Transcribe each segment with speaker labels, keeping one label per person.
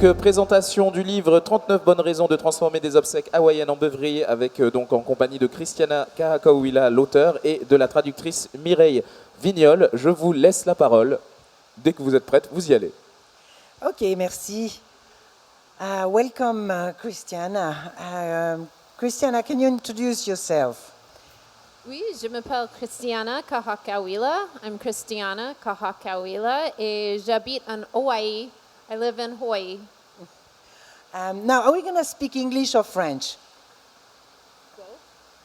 Speaker 1: donc présentation du livre 39 bonnes raisons de transformer des obsèques hawaïennes en beuverie avec donc en compagnie de Kristiana Kahakauwila, l'auteur, et de la traductrice Mireille Vignol. Je vous laisse la parole. Dès que vous êtes prête, vous y allez.
Speaker 2: Ok, merci. Welcome, Kristiana. Kristiana, can you introduce yourself?
Speaker 3: Oui, je m'appelle Kristiana Kahakauwila. I'm Kristiana Kahakauwila et j'habite en Hawaii. I live in Hawaii.
Speaker 2: Now, are we going to speak English or French?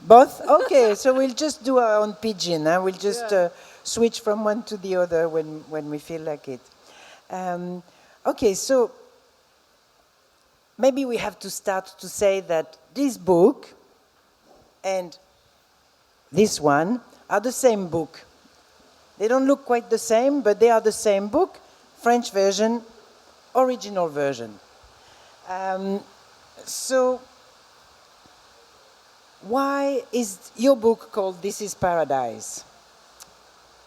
Speaker 2: Both? Okay, so we'll just do our own pidgin. We'll just switch from one to the other when we feel like it. Okay, so maybe we have to start to say that this book and this one are the same book. They don't look quite the same, but they are the same book, French version, original version. So why is your book called This is Paradise?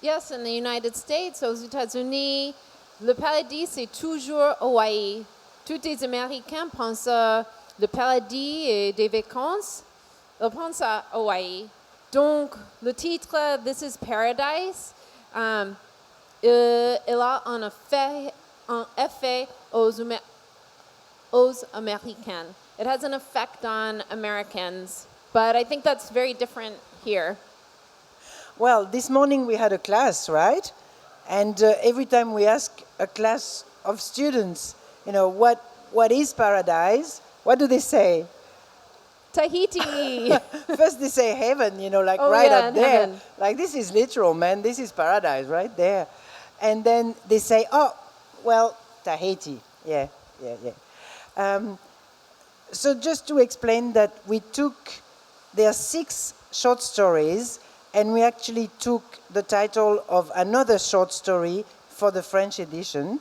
Speaker 3: Yes, in the United States, aux États-Unis, le paradis, c'est toujours Hawaï. Tous les Américains pensent le paradis et des vacances, ils pensent à Hawaï. Donc, le titre This is Paradise, il a un effet aux Americans. It has an effect on Americans, but I think that's very different here.
Speaker 2: Well, this morning we had a class, right? And every time we ask a class of students, you know, what is paradise? What do they say?
Speaker 3: Tahiti.
Speaker 2: First they say heaven, you know, like up there. Heaven. Like this is literal, man. This is paradise right there. And then they say, oh, well, Tahiti. Yeah. So just to explain that there are 6 short stories, and we actually took the title of another short story for the French edition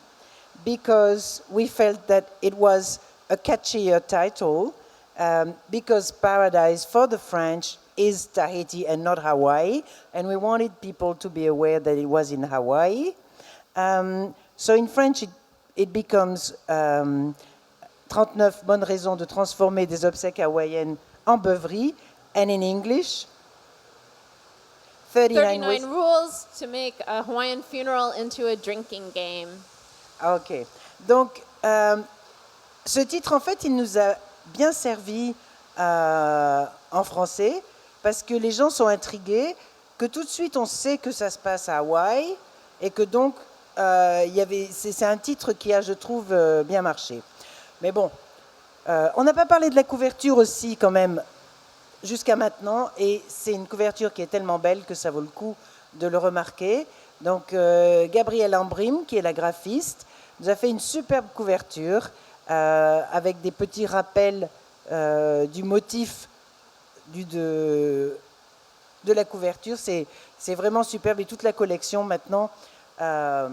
Speaker 2: because we felt that it was a catchier title. Because paradise for the French is Tahiti and not Hawaii, and we wanted people to be aware that it was in Hawaii. So in French, it becomes 39 bonnes raisons de transformer des obsèques hawaïennes en beuverie, and in English,
Speaker 3: 39 rules to make a Hawaiian funeral into a drinking game.
Speaker 2: Ok. Donc, ce titre, en fait, il nous a bien servi en français parce que les gens sont intrigués, que tout de suite on sait que ça se passe à Hawaï et que donc c'est un titre qui a, je trouve, bien marché. Mais bon, on n'a pas parlé de la couverture aussi quand même jusqu'à maintenant, et c'est une couverture qui est tellement belle que ça vaut le coup de le remarquer. Donc Gabrielle Ambrim, qui est la graphiste, nous a fait une superbe couverture avec des petits rappels du motif de la couverture. C'est vraiment superbe, et toute la collection maintenant a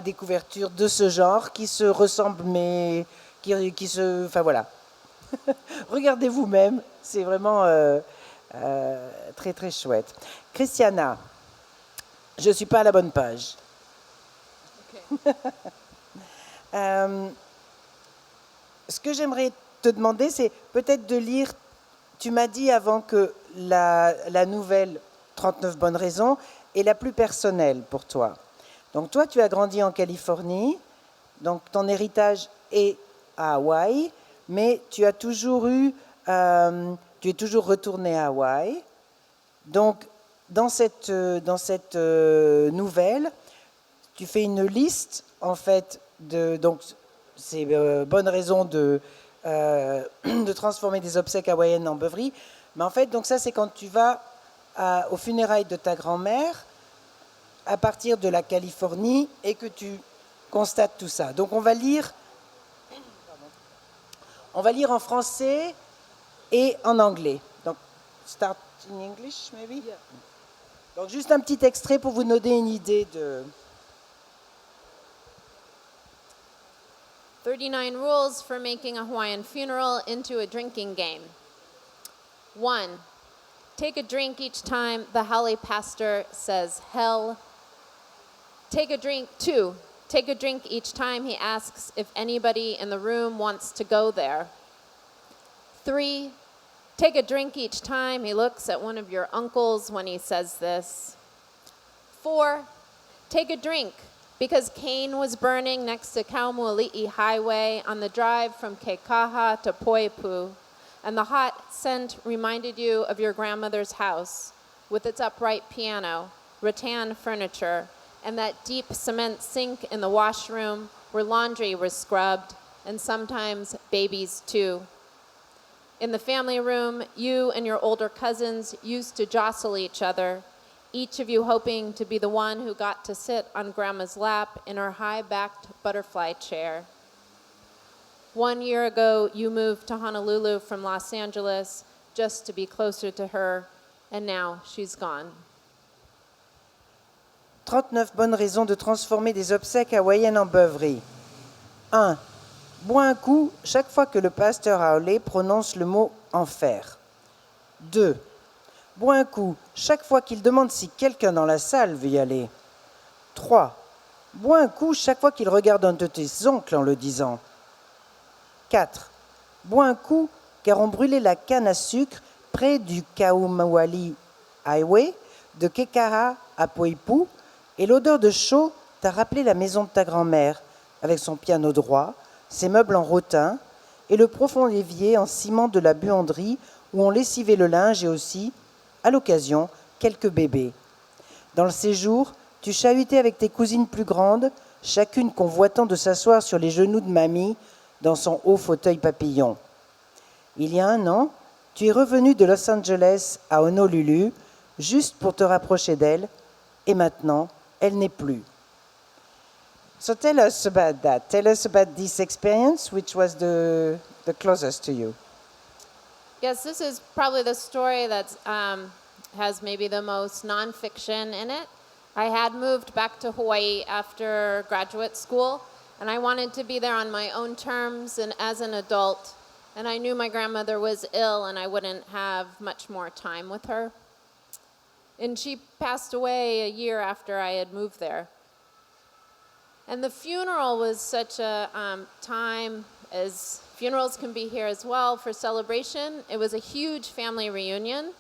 Speaker 2: des couvertures de ce genre qui se ressemblent, mais qui se... Enfin voilà. Regardez vous-même, c'est vraiment très très chouette. Kristiana, je ne suis pas à la bonne page. Okay. Ce que j'aimerais te demander, c'est peut-être de lire, tu m'as dit avant que la nouvelle 39 bonnes raisons est la plus personnelle pour toi. Donc toi, tu as grandi en Californie, donc ton héritage est à Hawaï, mais tu as toujours tu es toujours retourné à Hawaï. Donc dans cette nouvelle, tu fais une liste en fait donc c'est bonne raison de transformer des obsèques hawaïennes en beuverie. Mais en fait, donc ça, c'est quand tu vas aux funérailles de ta grand-mère à partir de la Californie et que tu constates tout ça. Donc on va lire en français et en anglais. Donc, start in English, maybe? Yeah. Donc juste un petit extrait pour vous donner une idée de...
Speaker 3: 39 rules for making a Hawaiian funeral into a drinking game. 1. Take a drink each time the Haole pastor says hell. Take a drink. 2. Take a drink each time he asks if anybody in the room wants to go there. 3. Take a drink each time he looks at one of your uncles when he says this. 4. Take a drink because cane was burning next to Kaumuali'i Highway on the drive from Kekaha to Poipu, and the hot scent reminded you of your grandmother's house with its upright piano, rattan furniture, and that deep cement sink in the washroom where laundry was scrubbed, and sometimes babies too. In the family room, you and your older cousins used to jostle each other, each of you hoping to be the one who got to sit on Grandma's lap in her high-backed butterfly chair. 1 year ago, you moved to Honolulu from Los Angeles just to be closer to her, and now she's gone.
Speaker 2: 39 bonnes raisons de transformer des obsèques hawaïennes en beuverie. 1. Bois un coup chaque fois que le pasteur Aole prononce le mot enfer. 2. Bois un coup chaque fois qu'il demande si quelqu'un dans la salle veut y aller. 3. Bois un coup chaque fois qu'il regarde un de tes oncles en le disant. 4. Bois un coup car on brûlait la canne à sucre près du Kaumuali'i Highway de Kekaha à Poipu et l'odeur de chaud t'a rappelé la maison de ta grand-mère avec son piano droit, ses meubles en rotin et le profond évier en ciment de la buanderie où on lessivait le linge et aussi, à l'occasion, quelques bébés. Dans le séjour, tu chahutais avec tes cousines plus grandes, chacune convoitant de s'asseoir sur les genoux de mamie dans son haut fauteuil papillon. Il y a 1 an, tu es revenu de Los Angeles à Honolulu juste pour te rapprocher d'elle et maintenant, elle n'est plus. So tell us about that. Tell us about this experience, which was the closest to you.
Speaker 3: Yes, this is probably the story that has maybe the most nonfiction in it. I had moved back to Hawaii after graduate school, and I wanted to be there on my own terms and as an adult, and I knew my grandmother was ill and I wouldn't have much more time with her. And she passed away a year after I had moved there. And the funeral was such a time, as funerals can be here as well, for celebration. It was a huge family reunion.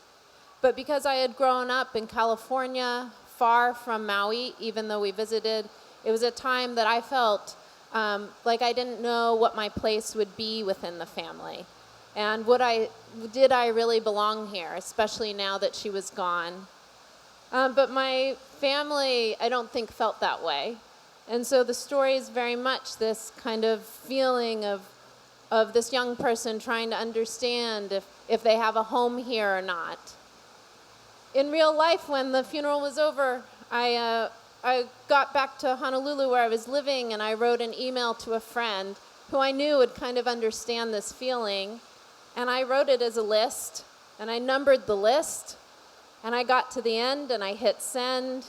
Speaker 3: But because I had grown up in California, far from Maui, even though we visited, it was a time that I felt like I didn't know what my place would be within the family. And did I really belong here, especially now that she was gone? But my family, I don't think, felt that way. And so the story is very much this kind of feeling of this young person trying to understand if they have a home here or not. In real life, when the funeral was over, I got back to Honolulu where I was living, and I wrote an email to a friend who I knew would kind of understand this feeling. And I wrote it as a list, and I numbered the list. And I got to the end and I hit send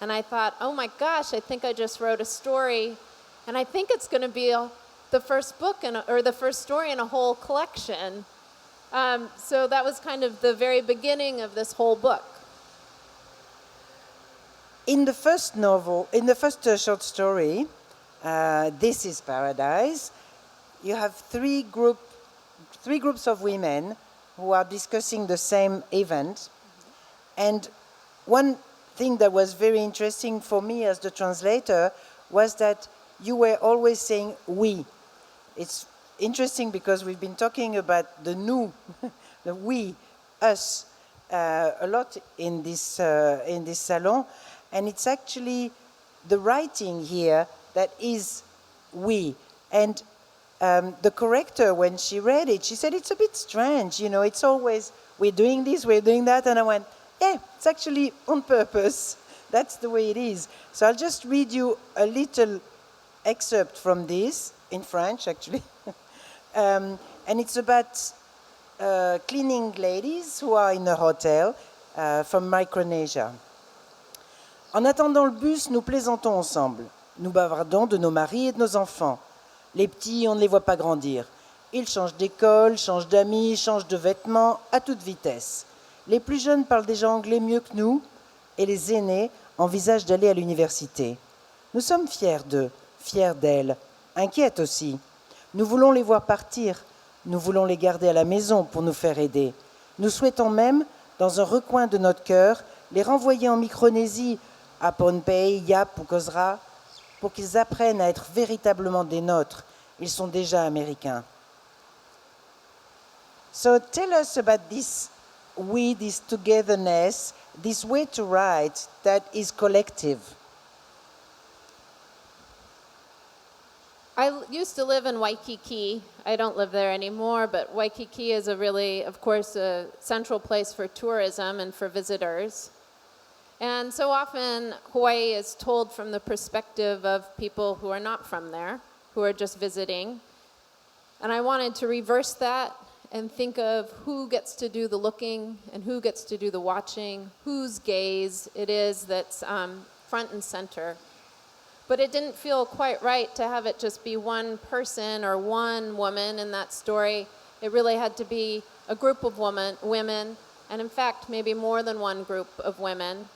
Speaker 3: and I thought, oh my gosh, I think I just wrote a story and I think it's going to be the first book or the first story in a whole collection. So that was kind of the very beginning of this whole book.
Speaker 2: In the first novel, in the first short story, This is Paradise, you have three groups of women who are discussing the same event. And one thing that was very interesting for me as the translator was that you were always saying we. It's interesting because we've been talking about the nous, the we, us, a lot in this salon, and it's actually the writing here that is we. And the corrector, when she read it, she said it's a bit strange, it's always we're doing this, we're doing that, and I went, yeah, it's actually on purpose. That's the way it is. So I'll just read you a little excerpt from this, in French actually. And it's about cleaning ladies who are in a hotel from Micronesia. En attendant le bus, nous plaisantons ensemble. Nous bavardons de nos maris et de nos enfants. Les petits, on ne les voit pas grandir. Ils changent d'école, changent d'amis, changent de vêtements à toute vitesse. Les plus jeunes parlent déjà anglais mieux que nous et les aînés envisagent d'aller à l'université. Nous sommes fiers d'eux, fiers d'elles, inquiètes aussi. Nous voulons les voir partir, nous voulons les garder à la maison pour nous faire aider. Nous souhaitons même, dans un recoin de notre cœur, les renvoyer en Micronésie, à Pohnpei, Yap ou Kozra, pour qu'ils apprennent à être véritablement des nôtres. Ils sont déjà américains. So tell us about this togetherness, this way to write that is collective.
Speaker 3: I used to live in Waikiki. I don't live there anymore, but Waikiki is a really, of course, a central place for tourism and for visitors. And so often Hawaii is told from the perspective of people who are not from there, who are just visiting. And I wanted to reverse that and think of who gets to do the looking and who gets to do the watching, whose gaze it is that's front and center. But it didn't feel quite right to have it just be one person or one woman in that story. It really had to be a group of women, and in fact, maybe more than one group of women.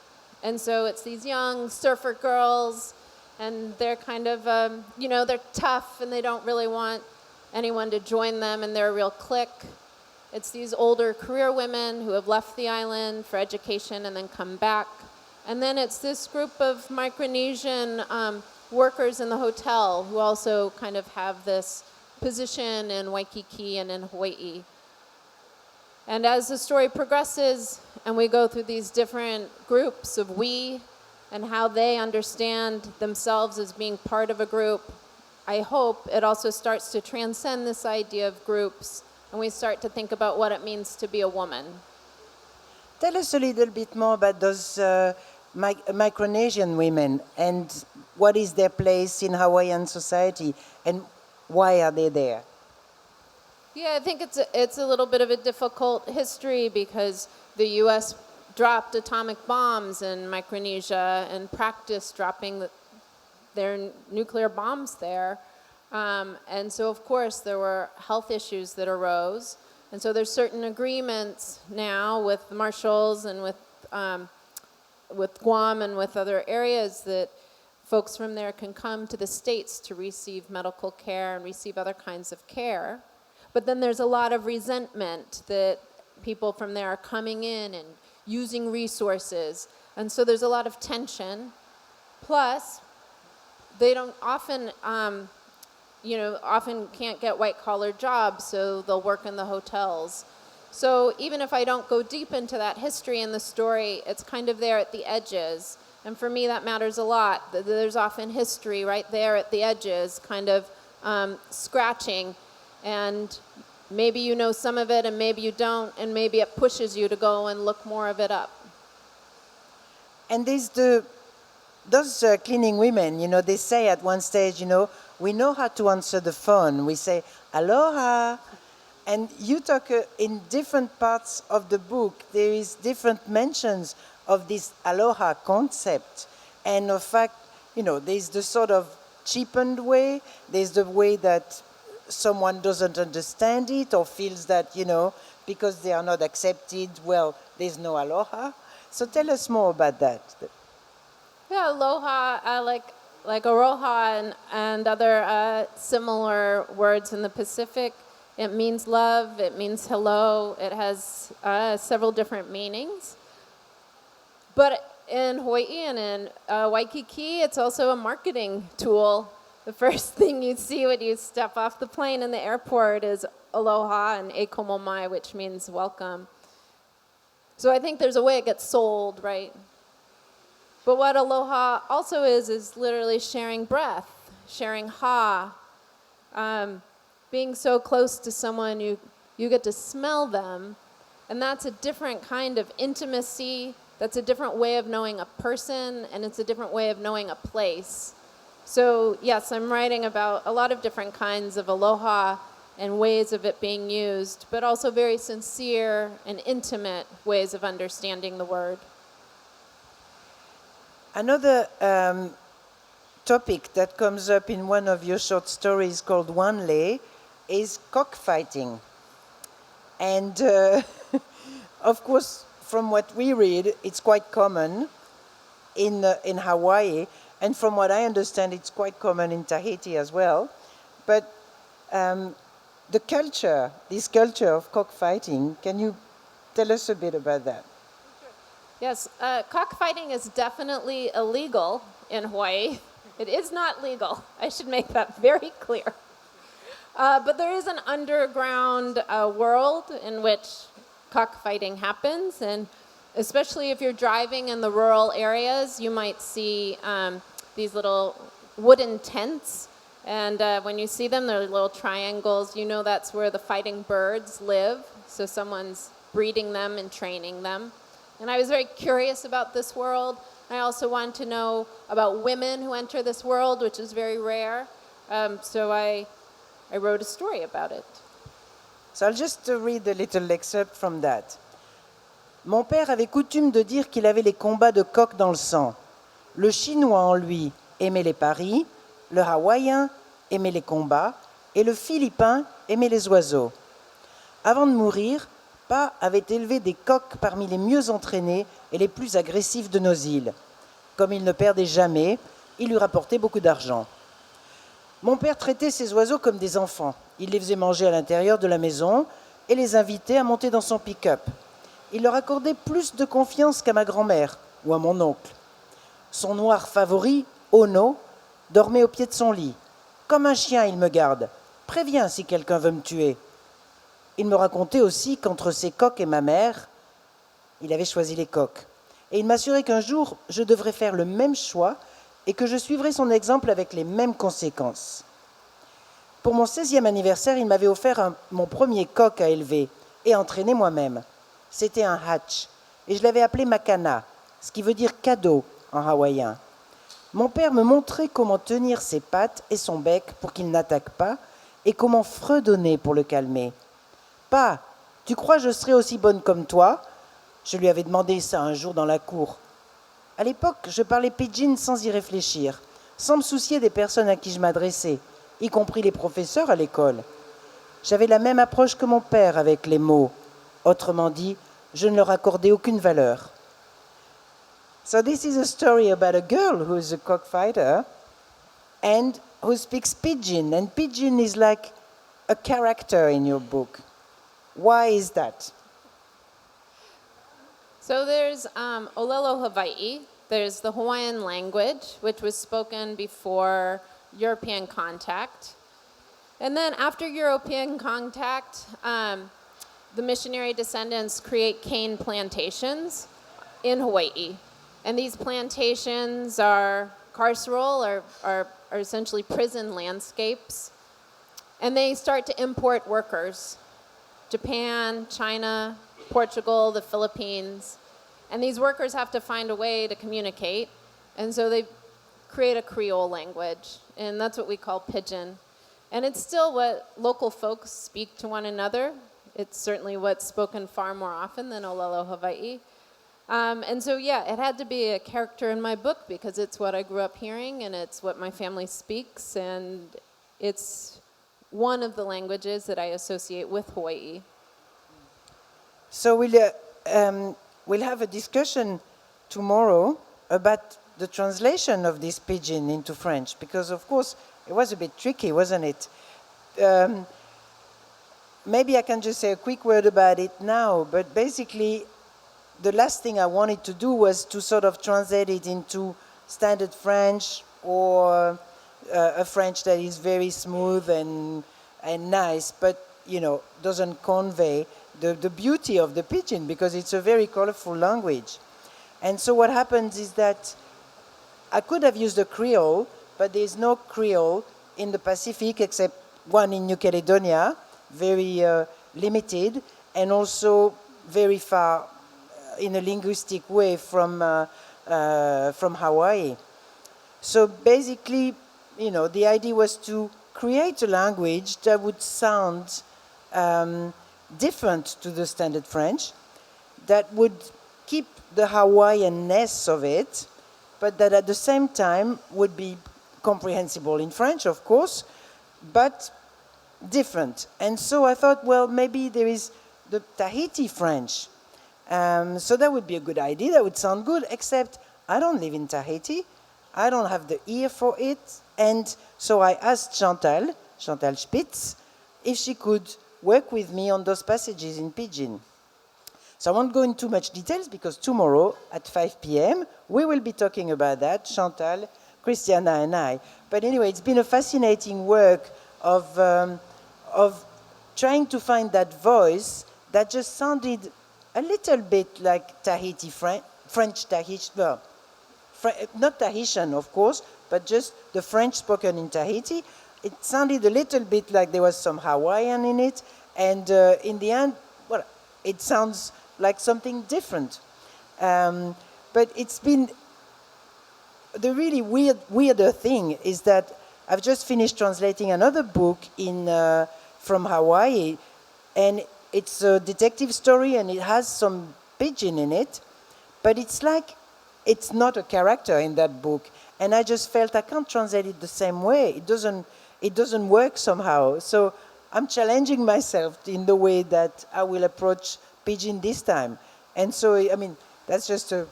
Speaker 3: And so it's these young surfer girls, and they're kind of, they're tough, and they don't really want anyone to join them, and they're a real clique. It's these older career women who have left the island for education and then come back. And then it's this group of Micronesian workers in the hotel who also kind of have this position in Waikiki and in Hawaii. And as the story progresses and we go through these different groups of we and how they understand themselves as being part of a group, I hope it also starts to transcend this idea of groups and we start to think about what it means to be a woman.
Speaker 2: Tell us a little bit more about those Micronesian women and what is their place in Hawaiian society and why are they there?
Speaker 3: Yeah, I think it's a little bit of a difficult history because the U.S. dropped atomic bombs in Micronesia and practiced dropping their nuclear bombs there. And so, of course, there were health issues that arose. And so there's certain agreements now with the Marshalls and with Guam and with other areas that folks from there can come to the States to receive medical care and receive other kinds of care. But then there's a lot of resentment that people from there are coming in and using resources. And so there's a lot of tension. Plus, they don't often can't get white-collar jobs, so they'll work in the hotels. So even if I don't go deep into that history in the story, it's kind of there at the edges. And for me, that matters a lot. There's often history right there at the edges, kind of scratching. And maybe you know some of it and maybe you don't, and maybe it pushes you to go and look more of it up.
Speaker 2: And there's those cleaning women, they say at one stage, we know how to answer the phone. We say, aloha. And you talk in different parts of the book, there is different mentions of this aloha concept. And in fact, there's the sort of cheapened way, there's the way that someone doesn't understand it or feels that, because they are not accepted, well, there's no aloha. So tell us more about that.
Speaker 3: Yeah, aloha, like aroha and other similar words in the Pacific. It means love, it means hello, it has several different meanings. But in Hawaii and in Waikiki, it's also a marketing tool. The first thing you see when you step off the plane in the airport is aloha and e komo mai, which means welcome. So I think there's a way it gets sold, right? But what aloha also is literally sharing breath, sharing ha, being so close to someone you get to smell them, and that's a different kind of intimacy, that's a different way of knowing a person, and it's a different way of knowing a place. So yes, I'm writing about a lot of different kinds of aloha and ways of it being used, but also very sincere and intimate ways of understanding the word.
Speaker 2: Another topic that comes up in one of your short stories called Wanlei is cockfighting. And of course, from what we read, it's quite common in Hawaii. And from what I understand, it's quite common in Tahiti as well. But the culture, this culture of cockfighting, can you tell us a bit about that?
Speaker 3: Yes, cockfighting is definitely illegal in Hawaii. It is not legal. I should make that very clear. But there is an underground world in which cockfighting happens, and especially if you're driving in the rural areas, you might see these little wooden tents, and when you see them, they're little triangles. You know that's where the fighting birds live, so someone's breeding them and training them. And I was very curious about this world. I also wanted to know about women who enter this world, which is very rare, so I wrote a story about it.
Speaker 2: So I'll just read a little excerpt from that. Mon père avait coutume de dire qu'il avait les combats de coq dans le sang. Le Chinois en lui aimait les paris, le Hawaïen aimait les combats et le Philippin aimait les oiseaux. Avant de mourir, Pa avait élevé des coqs parmi les mieux entraînés et les plus agressifs de nos îles. Comme il ne perdait jamais, il lui rapportait beaucoup d'argent. Mon père traitait ces oiseaux comme des enfants. Il les faisait manger à l'intérieur de la maison et les invitait à monter dans son pick-up. Il leur accordait plus de confiance qu'à ma grand-mère ou à mon oncle. Son noir favori, Ono, dormait au pied de son lit. Comme un chien, il me garde. Préviens si quelqu'un veut me tuer. Il me racontait aussi qu'entre ses coqs et ma mère, il avait choisi les coqs. Et il m'assurait qu'un jour, je devrais faire le même choix et que je suivrais son exemple avec les mêmes conséquences. Pour mon 16e anniversaire, il m'avait offert mon premier coq à élever et entraîner moi-même. C'était un hatch et je l'avais appelé Makana, ce qui veut dire cadeau en hawaïen. Mon père me montrait comment tenir ses pattes et son bec pour qu'il n'attaque pas et comment fredonner pour le calmer. « Pa, tu crois que je serai aussi bonne comme toi ?» Je lui avais demandé ça un jour dans la cour. À l'époque, je parlais pidgin sans y réfléchir, sans me soucier des personnes à qui je m'adressais, y compris les professeurs à l'école. J'avais la même approche que mon père avec les mots. Autrement dit, je ne leur accordais aucune valeur. So this is a story about a girl who is a cockfighter and who speaks pidgin. And pidgin is like a character in your book. Why is that?
Speaker 3: So there's Olelo Hawaii. There's the Hawaiian language, which was spoken before European contact. And then after European contact, the missionary descendants create cane plantations in Hawaii. And these plantations are carceral, are essentially prison landscapes. And they start to import workers. Japan, China, Portugal, the Philippines. And these workers have to find a way to communicate. And so they create a Creole language. And that's what we call pidgin. And it's still what local folks speak to one another. It's certainly what's spoken far more often than Olelo Hawaii. And so, yeah, it had to be a character in my book because it's what I grew up hearing and it's what my family speaks. And it's one of the languages that I associate with Hawaii.
Speaker 2: So we'll have a discussion tomorrow about the translation of this pidgin into French, because of course it was a bit tricky, wasn't it? Maybe I can just say a quick word about it now, but basically the last thing I wanted to do was to sort of translate it into standard French or a French that is very smooth and nice, but doesn't convey the beauty of the pidgin, because it's a very colorful language. And so what happens is that I could have used a Creole, but there's no Creole in the Pacific except one in New Caledonia, very limited, and also very far in a linguistic way from Hawaii. So basically, the idea was to create a language that would sound different to the standard French, that would keep the Hawaiian-ness of it, but that at the same time would be comprehensible in French, of course, but different. And so I thought, well, maybe there is the Tahiti French. So that would be a good idea, that would sound good, except I don't live in Tahiti. I don't have the ear for it. And so I asked Chantal Spitz, if she could work with me on those passages in Pidgin. So I won't go into much details because tomorrow at 5 p.m. we will be talking about that, Chantal, Kristiana and I. But anyway, it's been a fascinating work of trying to find that voice that just sounded a little bit like Tahiti, French Tahiti, well, not Tahitian, of course, but just the French spoken in Tahiti. It sounded a little bit like there was some Hawaiian in it, and in the end, well, it sounds like something different. But it's been, the really weirder thing is that I've just finished translating another book from Hawaii, and it's a detective story, and it has some pidgin in it, but it's like it's not a character in that book, and I just felt I can't translate it the same way. It doesn't work somehow. So I'm challenging myself in the way that I will approach pidgin this time. And so, I mean, that's just a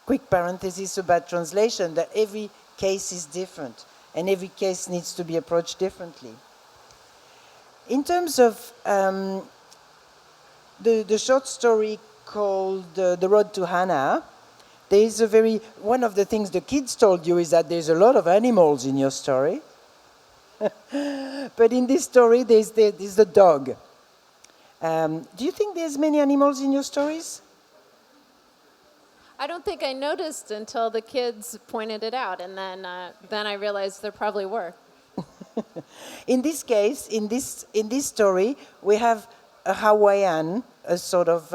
Speaker 2: quick parenthesis about translation, that every case is different, and every case needs to be approached differently. In terms of the short story called The Road to Hana, there is one of the things the kids told you is that there's a lot of animals in your story. But in this story, there's the dog. Do you think there's many animals in your stories?
Speaker 3: I don't think I noticed until the kids pointed it out, and then I realized there probably were.
Speaker 2: In this case, in this story, we have a Hawaiian, a sort of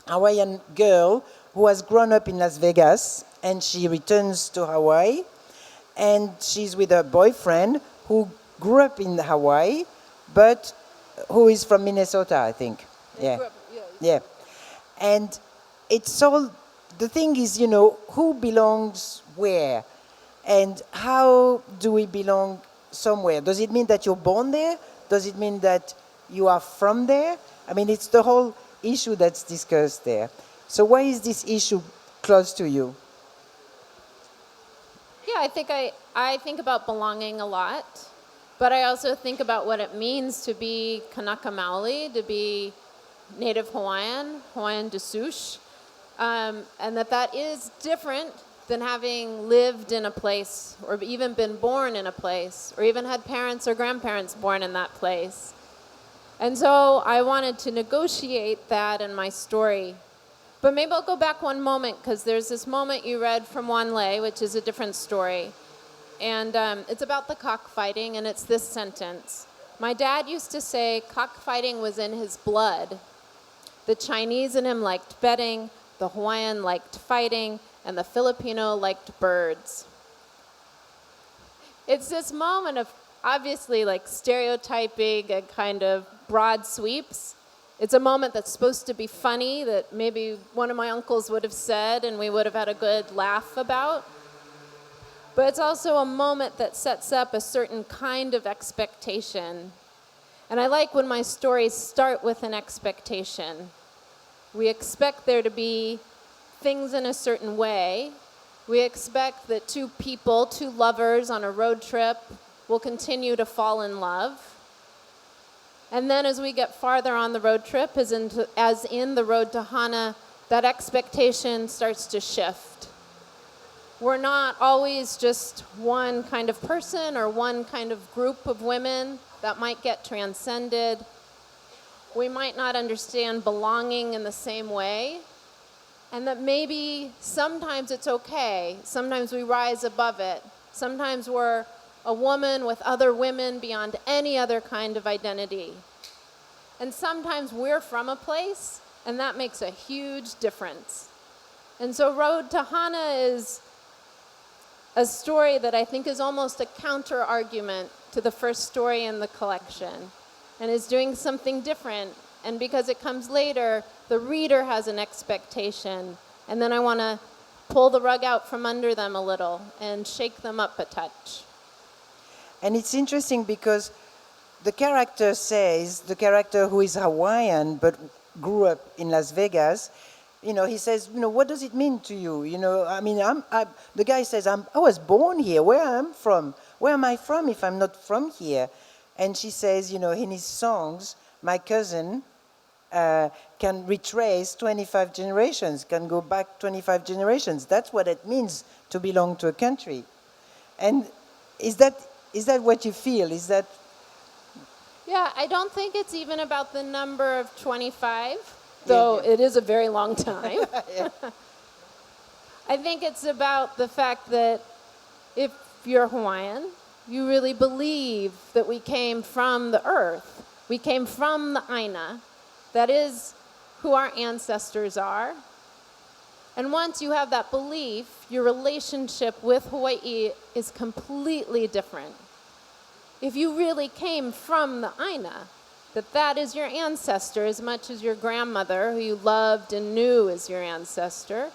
Speaker 2: Hawaiian girl who has grown up in Las Vegas, and she returns to Hawaii, and she's with her boyfriend who grew up in Hawaii, but who is from Minnesota, I think. Yeah. And it's all, the thing is, who belongs where? And how do we belong somewhere? Does it mean that you're born there? Does it mean that you are from there? I mean, it's the whole issue that's discussed there. So why is this issue close to you?
Speaker 3: Yeah, I think about belonging a lot, but I also think about what it means to be Kanaka Maoli, to be Native Hawaiian Dasush, and that is different than having lived in a place or even been born in a place or even had parents or grandparents born in that place. And so I wanted to negotiate that in my story. But maybe I'll go back one moment, because there's this moment you read from Wanlei, which is a different story. And it's about the cockfighting, and it's this sentence. My dad used to say cockfighting was in his blood. The Chinese in him liked betting, the Hawaiian liked fighting, and the Filipino liked birds. It's this moment of obviously like stereotyping and kind of broad sweeps. It's a moment that's supposed to be funny, that maybe one of my uncles would have said and we would have had a good laugh about. But it's also a moment that sets up a certain kind of expectation. And I like when my stories start with an expectation. We expect there to be things in a certain way. We expect that two lovers on a road trip will continue to fall in love. And then as we get farther on the road trip, as in the road to Hana, that expectation starts to shift. We're not always just one kind of person or one kind of group of women that might get transcended. We might not understand belonging in the same way. And that maybe sometimes it's okay. Sometimes we rise above it. Sometimes we're a woman with other women beyond any other kind of identity. And sometimes we're from a place, and that makes a huge difference. And so Road to Hana is a story that I think is almost a counter-argument to the first story in the collection, and is doing something different. And because it comes later, the reader has an expectation, and then I want to pull the rug out from under them a little and shake them up a touch.
Speaker 2: And it's interesting because the character who is Hawaiian but grew up in Las Vegas, he says, what does it mean to you? I mean, the guy says, I was born here. Where am I from if I'm not from here? And she says, in his songs, my cousin can retrace 25 generations, can go back 25 generations. That's what it means to belong to a country. And is that what you feel? Is that?
Speaker 3: Yeah, I don't think it's even about the number of 25, though it is a very long time.
Speaker 2: Yeah.
Speaker 3: I think it's about the fact that if you're Hawaiian, you really believe that we came from the earth. We came from the Aina. That is who our ancestors are. And once you have that belief, your relationship with Hawaii is completely different. If you really came from the Aina, that is your ancestor as much as your grandmother, who you loved and knew as your ancestor,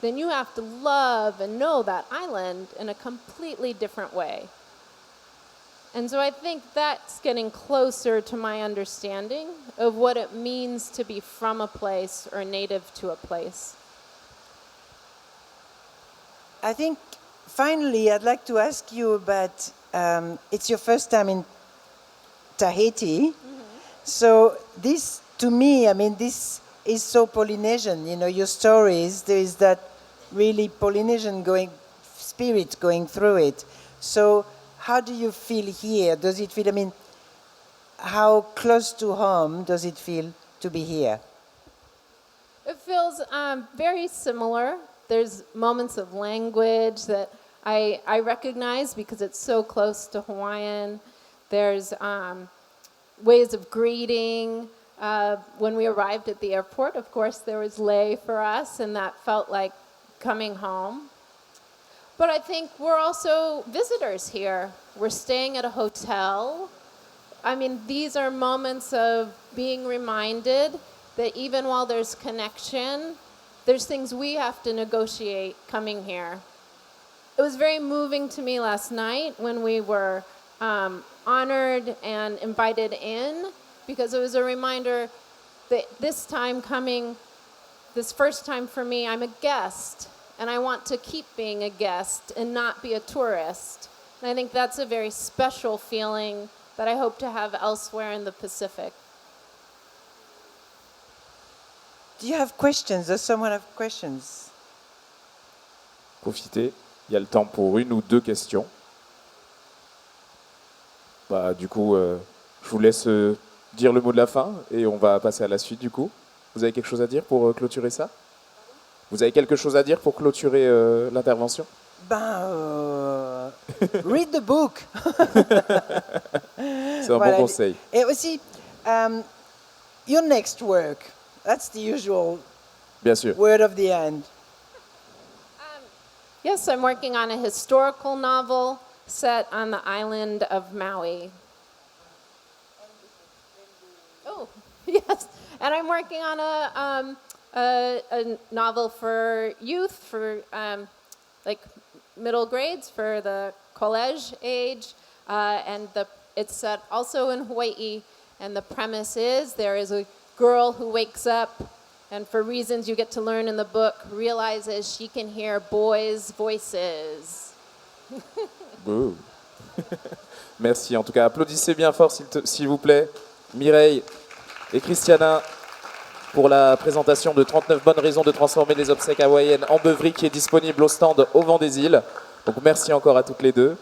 Speaker 3: then you have to love and know that island in a completely different way. And so I think that's getting closer to my understanding of what it means to be from a place or native to a place.
Speaker 2: I think, finally, I'd like to ask you about, it's your first time in Tahiti. Mm-hmm. So this, to me, this is so Polynesian. Your stories, there is that really Polynesian spirit going through it. So how do you feel here? Does it feel, how close to home does it feel to be here?
Speaker 3: It feels very similar. There's moments of language that I recognize because it's so close to Hawaiian. There's ways of greeting. When we arrived at the airport, of course, there was lei for us, and that felt like coming home. But I think we're also visitors here. We're staying at a hotel. These are moments of being reminded that even while there's connection, there's things we have to negotiate coming here. It was very moving to me last night when we were honored and invited in, because it was a reminder that this first time for me, I'm a guest, and I want to keep being a guest and not be a tourist. And I think that's a very special feeling that I hope to have elsewhere in the Pacific.
Speaker 2: Do you have questions? Does someone have questions?
Speaker 1: Profitez, il y a le temps pour une ou deux questions. Du coup, je vous laisse dire le mot de la fin et on va passer à la suite du coup. Vous avez quelque chose à dire pour clôturer ça? Vous avez quelque chose à dire pour clôturer l'intervention?
Speaker 2: Read the book.
Speaker 1: C'est un bon conseil.
Speaker 2: Et aussi, your next work. That's the usual
Speaker 1: Bien sûr.
Speaker 2: word of the end.
Speaker 3: Yes, I'm working on a historical novel set on the island of Maui. Oh, yes. And I'm working on a novel for youth, for middle grades, for the college age. It's set also in Hawaii. And the premise is there is a girl who wakes up and, for reasons you get to learn in the book, realizes she can hear boys' voices.
Speaker 1: Merci. En tout cas, applaudissez bien fort, s'il vous plaît, Mireille et Kristiana, pour la présentation de 39 bonnes raisons de transformer les obsèques hawaïennes en beuverie, qui est disponible au stand au Vent des Îles. Donc merci encore à toutes les deux.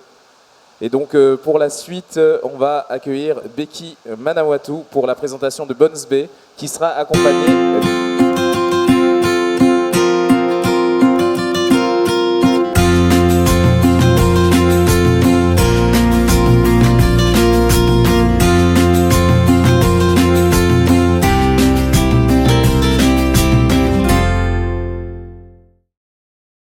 Speaker 1: Et donc pour la suite, on va accueillir Becky Manawatu pour la présentation de Bones Bay, qui sera accompagnée